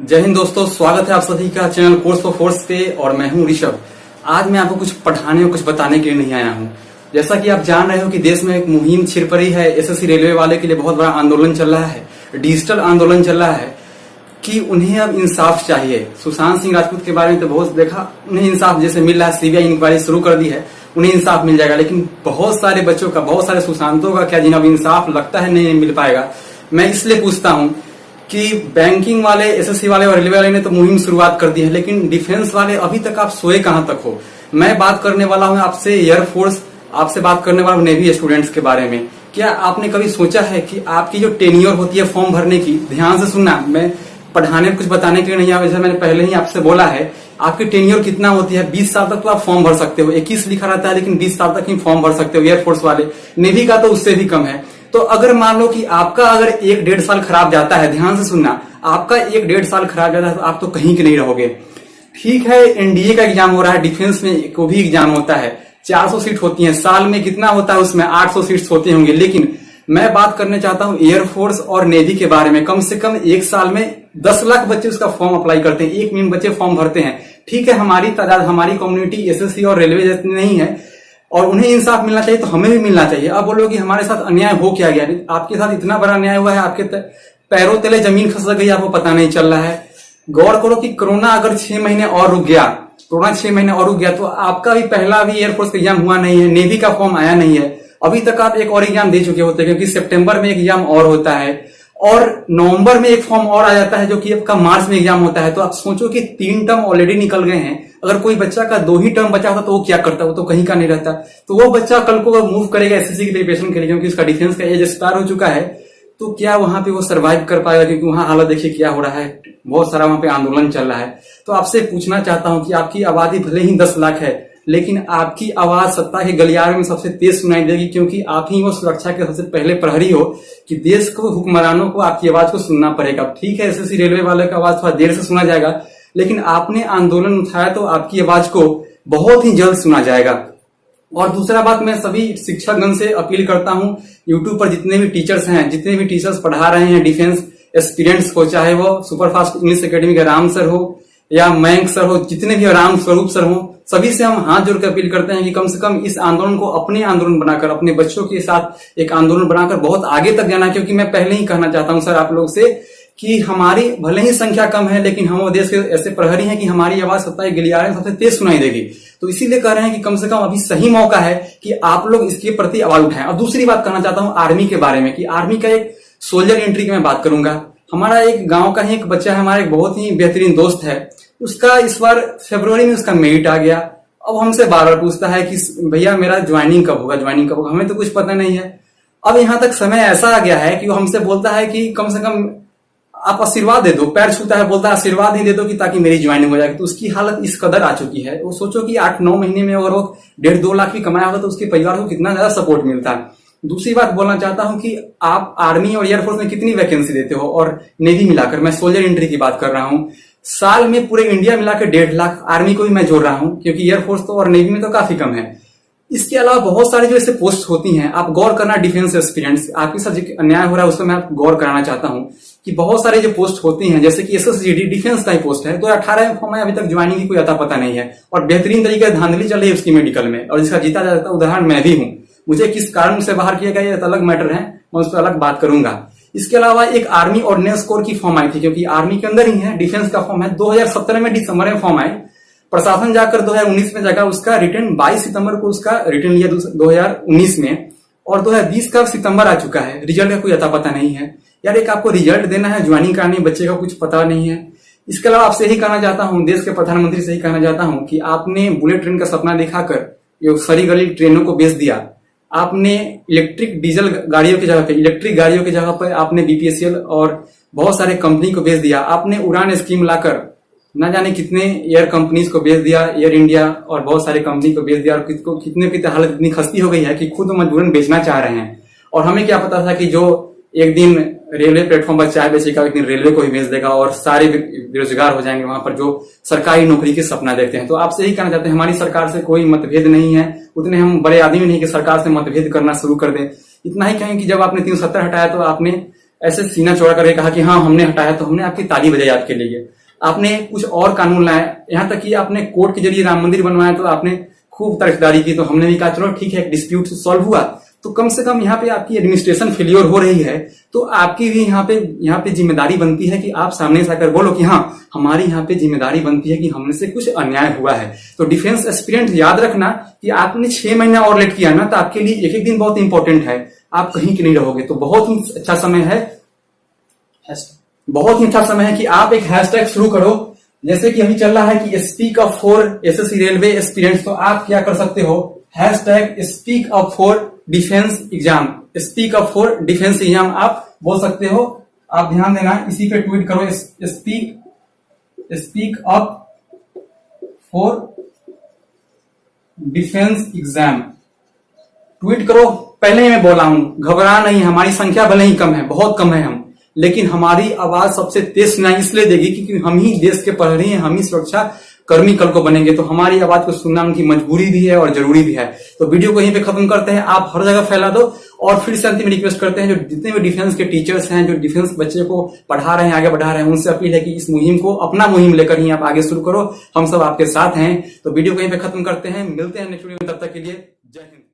जय हिंद दोस्तों, स्वागत है आप सभी का चैनल कोर्स फॉर फोर्स पे। और मैं हूं ऋषभ। आज मैं आपको कुछ पढ़ाने और कुछ बताने के लिए नहीं आया हूं। जैसा कि आप जान रहे हो कि देश में एक मुहिम छिड़ पड़ी है। एसएससी रेलवे वाले के लिए बहुत बड़ा आंदोलन चल रहा है, डिजिटल आंदोलन चल रहा है कि उन्हें अब इंसाफ चाहिए। सुशांत सिंह राजपूत के बारे में तो बहुत देखा, उन्हें इंसाफ जैसे मिल रहा है, सीबीआई इंक्वायरी शुरू कर दी है, उन्हें इंसाफ मिल जाएगा। लेकिन बहुत सारे बच्चों का, बहुत सारे सुशांतों का क्या जिन्हें अब इंसाफ लगता है नहीं मिल पाएगा। मैं इसलिए पूछता हूं कि बैंकिंग वाले, एसएससी वाले और रेलवे वाले ने तो मुहिम शुरुआत कर दी है, लेकिन डिफेंस वाले अभी तक आप सोए कहां तक हो। मैं बात करने वाला हूं आपसे एयरफोर्स, आपसे बात करने वाला हूं नेवी स्टूडेंट्स के बारे में। क्या आपने कभी सोचा है कि आपकी जो टेन्योर होती है फॉर्म भरने की, ध्यान से सुनना, मैं पढ़ाने कुछ बताने के लिए नहीं आया, जैसे मैंने पहले ही आपसे बोला है, आपकी टेन्योर कितना होती है। 20 साल तक तो आप फॉर्म भर सकते हो। 21 लिखा रहता है, लेकिन 20 साल तक ही फॉर्म भर सकते हो एयरफोर्स वाले। नेवी का तो उससे भी कम है। तो अगर मान लो कि आपका अगर 1-1.5 साल खराब जाता है, ध्यान से सुनना, आपका 1-1.5 साल खराब जाता है तो आप तो कहीं के नहीं रहोगे। ठीक है, एनडीए का एग्जाम हो रहा है, डिफेंस में को भी एग्जाम होता है, 400 सीट होती है, साल में कितना होता है, उसमें 800 सीट्स होते होंगे। लेकिन मैं बात करने चाहता हूं एयरफोर्स और नेवी के बारे में। कम से कम एक साल में 10 लाख बच्चे उसका फॉर्म अप्लाई करते हैं, 1 मिलियन बच्चे फॉर्म भरते हैं। ठीक है, हमारी तादाद, हमारी कम्युनिटी एसएससी और रेलवे जैसी नहीं है और उन्हें इंसाफ मिलना चाहिए तो हमें भी मिलना चाहिए। अब बोलो कि हमारे साथ अन्याय हो क्या गया। आपके साथ इतना बड़ा अन्याय हुआ है, आपके पैरों तले जमीन खसक गई, आपको पता नहीं चल रहा है। गौर करो कि कोरोना अगर 6 महीने और रुक गया, कोरोना 6 महीने और रुक गया तो आपका भी पहला भी एयरफोर्स का एग्जाम हुआ नहीं है, नेवी का फॉर्म आया नहीं है। अभी तक आप एक और एग्जाम दे चुके होते, क्योंकि सितंबर में एक एग्जाम और होता है और नवंबर में एक फॉर्म और आ जाता है जो कि आपका मार्च में एग्जाम होता है। तो आप सोचो कि 3 टर्म ऑलरेडी निकल गए हैं। अगर कोई बच्चा का 2 ही टर्म बचा होता तो वो क्या करता, वो तो कहीं का नहीं रहता। तो वो बच्चा कल को मूव करेगा एसएससी की प्रिपरेशन के लिए, क्योंकि उसका डिफेंस का एज स्टार हो चुका है। तो क्या वहां पे वो सरवाइव कर पाएगा, क्योंकि वहां हालत देखिए क्या हो रहा है, बहुत सारा वहां पे आंदोलन चल रहा है। तो आपसे पूछना चाहता हूं कि आपकी आबादी भले ही 10 लाख है, लेकिन आपकी आवाज सत्ता के गलियारे में सबसे तेज सुनाई देगी, क्योंकि आप ही वो सुरक्षा के सबसे पहले प्रहरी हो कि देश को, हुक्मरानों को आपकी आवाज को सुनना पड़ेगा। ठीक है, एसएससी रेलवे वाले का आवाज थोड़ा देर से सुना जाएगा, लेकिन आपने आंदोलन उठाया तो आपकी आवाज को बहुत ही जल्द सुना जाएगा। और दूसरा बात, मैं सभी शिक्षकगण से अपील करता हूं, यूट्यूब पर जितने भी टीचर्स हैं, जितने भी टीचर्स पढ़ा रहे हैं डिफेंस एस्पिरेंट्स को, चाहे वो सुपरफास्ट इंग्लिश एकेडमी के राम सर हो या मयंक सर हो, जितने भी राम स्वरूप सर हो, सभी से हम हाथ जोड़कर अपील करते हैं कि कम से कम इस आंदोलन को अपने आंदोलन बनाकर, अपने बच्चों के साथ एक आंदोलन बनाकर बहुत आगे तक जाना। क्योंकि मैं पहले ही कहना चाहता हूं सर आप लोग से कि हमारी भले ही संख्या कम है, लेकिन हम देश के ऐसे प्रहरी हैं कि हमारी आवाज सत्ता के गलियारे में सबसे तेज सुनाई देगी। तो इसीलिए कह रहे हैं कि कम से कम अभी सही मौका है कि आप लोग इसके प्रति आवाज उठाएं। और दूसरी बात कहना चाहता हूं आर्मी के बारे में, कि आर्मी का एक सोल्जर एंट्री की मैं बात करूंगा। हमारा एक गांव का ही एक बच्चा है, हमारा एक बहुत ही बेहतरीन दोस्त है, उसका इस बार फरवरी में उसका मेरिट आ गया। अब हमसे बार बार पूछता है कि भैया मेरा ज्वाइनिंग कब होगा, ज्वाइनिंग कब होगा। हमें तो कुछ पता नहीं है। अब यहां तक समय ऐसा आ गया है कि वो हमसे बोलता है कि कम से कम आप आशीर्वाद दे दो, पैर छूता है, बोलता है आशीर्वाद ही दे दो कि ताकि मेरी ज्वाइनिंग हो जाए। तो उसकी हालत इस कदर आ चुकी है। वो सोचो कि 8-9 महीने में अगर वो 1.5-2 लाख भी कमाया होगा तो उसके परिवार को कितना ज्यादा सपोर्ट मिलता है। दूसरी बात बोलना चाहता हूं कि आप आर्मी और एयरफोर्स में कितनी वैकेंसी देते हो, और नेवी मिलाकर, मैं सोल्जर एंट्री की बात कर रहा हूं, साल में पूरे इंडिया मिलाकर 1.5 लाख। आर्मी को भी मैं जोड़ रहा हूं, क्योंकि एयरफोर्स तो और नेवी में तो काफी कम है। इसके अलावा बहुत सारी जो ऐसे पोस्ट होती हैं, आप गौर करना, डिफेंस एस्पिरेंट्स, आपके साथ जो अन्याय हो रहा है उस पर मैं गौर कराना चाहता हूं कि बहुत सारे जो पोस्ट होती हैं, जैसे कि एसएसजीडी डिफेंस का ही पोस्ट है, 2018 में फॉर्म है, अभी तक ज्वाइनिंग की कोई अता पता नहीं है और बेहतरीन तरीके से धांधली चल रही है उसकी मेडिकल में, और जिसका जीता जाता उदाहरण मैं भी हूं। मुझे किस कारण से बाहर किया गया ये अलग मैटर है, मैं उस पर अलग बात करूंगा। इसके अलावा एक आर्मी ऑर्डिनेंस कोर की फॉर्म आई थी, क्योंकि आर्मी के अंदर ही है, डिफेंस का फॉर्म है, 2017 में दिसंबर में फॉर्म आई। प्रशासन जाकर 2019 में जाकर उसका रिटर्न 22 सितंबर को उसका रिटर्न लिया 2019 में, और 2020 का सितंबर आ चुका है। रिजल्ट का कोई अता पता नहीं है। यार एक आपको रिजल्ट देना है, ज्वाइनिंग करानी, बच्चे का कुछ पता नहीं है। इसके अलावा आपसे यही कहना चाहता हूं, देश के प्रधानमंत्री से ही कहना चाहता हूं कि आपने बुलेट ट्रेन का सपना दिखाकर ये सरी गली ट्रेनों को बेच दिया। आपने इलेक्ट्रिक डीजल गाड़ियों की जगह पे, इलेक्ट्रिक गाड़ियों की जगह पर आपने बीपीएसएल और बहुत सारे कंपनी को बेच दिया। आपने उड़ान स्कीम लाकर न जाने कितने एयर कंपनीज को बेच दिया, एयर इंडिया और बहुत सारे कंपनी को बेच दिया, और कितने की हालत इतनी खस्ती हो गई है कि खुद मजबूरन बेचना चाह रहे हैं। और हमें क्या पता था कि जो एक दिन रेलवे प्लेटफॉर्म पर चाय बेचेगा, एक दिन रेलवे को ही बेच देगा और सारे बेरोजगार हो जाएंगे वहां पर जो सरकारी नौकरी की सपना देखते हैं। तो आपसे यही कहना चाहते हैं, हमारी सरकार से कोई मतभेद नहीं है, उतने हम बड़े आदमी नहीं कि सरकार से मतभेद करना शुरू कर दें। इतना ही कहें कि जब आपने 370 हटाया तो आपने ऐसे सीना चौड़ा करके कहा कि हाँ हमने हटाया, तो हमने आपकी ताली बजाई आपके लिए। आपने कुछ और कानून लाए, यहाँ तक कि आपने कोर्ट के जरिए राम मंदिर बनवाया, तो आपने खूब तरफदारी की, तो हमने भी कहा चलो ठीक है, एक डिस्प्यूट सॉल्व हुआ। तो कम से कम यहाँ पे आपकी एडमिनिस्ट्रेशन फेलियर हो रही है, तो आपकी भी यहाँ पे जिम्मेदारी बनती है कि आप सामने से आकर बोलो कि हाँ हमारी यहाँ पे जिम्मेदारी बनती है कि हमने से कुछ अन्याय हुआ है। तो डिफेंस एस्पिरेंट याद रखना कि आपने 6 महीना और लेट किया ना, तो आपके लिए एक एक दिन बहुत इंपॉर्टेंट है, आप कहीं के नहीं रहोगे। तो बहुत ही अच्छा समय है, बहुत ही अच्छा समय है कि आप एक हैशटैग शुरू करो। जैसे कि अभी चल रहा है कि speak up for SSC railway aspirants, तो आप क्या कर सकते हो, hashtag speak up for defence exam, speak up for defence exam आप बोल सकते हो। आप ध्यान देना, इसी पे ट्वीट करो, speak up for defence exam tweet करो। पहले ही मैं बोला हूं, घबरा नहीं, हमारी संख्या भले ही कम है, बहुत कम है हम, लेकिन हमारी आवाज सबसे तेज सुनाई इसलिए देगी क्योंकि हम ही देश के प्रहरी हैं, हम ही सुरक्षा कर्मी कल को बनेंगे। तो हमारी आवाज को सुनना उनकी मजबूरी भी है और जरूरी भी है। तो वीडियो को यहीं पे खत्म करते हैं, आप हर जगह फैला दो। और फिर से अंतिम रिक्वेस्ट करते हैं, जो जितने भी डिफेंस के टीचर्स हैं, जो डिफेंस बच्चे को पढ़ा रहे हैं, आगे बढ़ा रहे हैं, उनसे अपील है कि इस मुहिम को अपना मुहिम लेकर ही आप आगे शुरू करो, हम सब आपके साथ हैं। तो वीडियो को यहीं पे खत्म करते हैं, मिलते हैं नेक्स्ट वीडियो में, तब तक के लिए जय हिंद।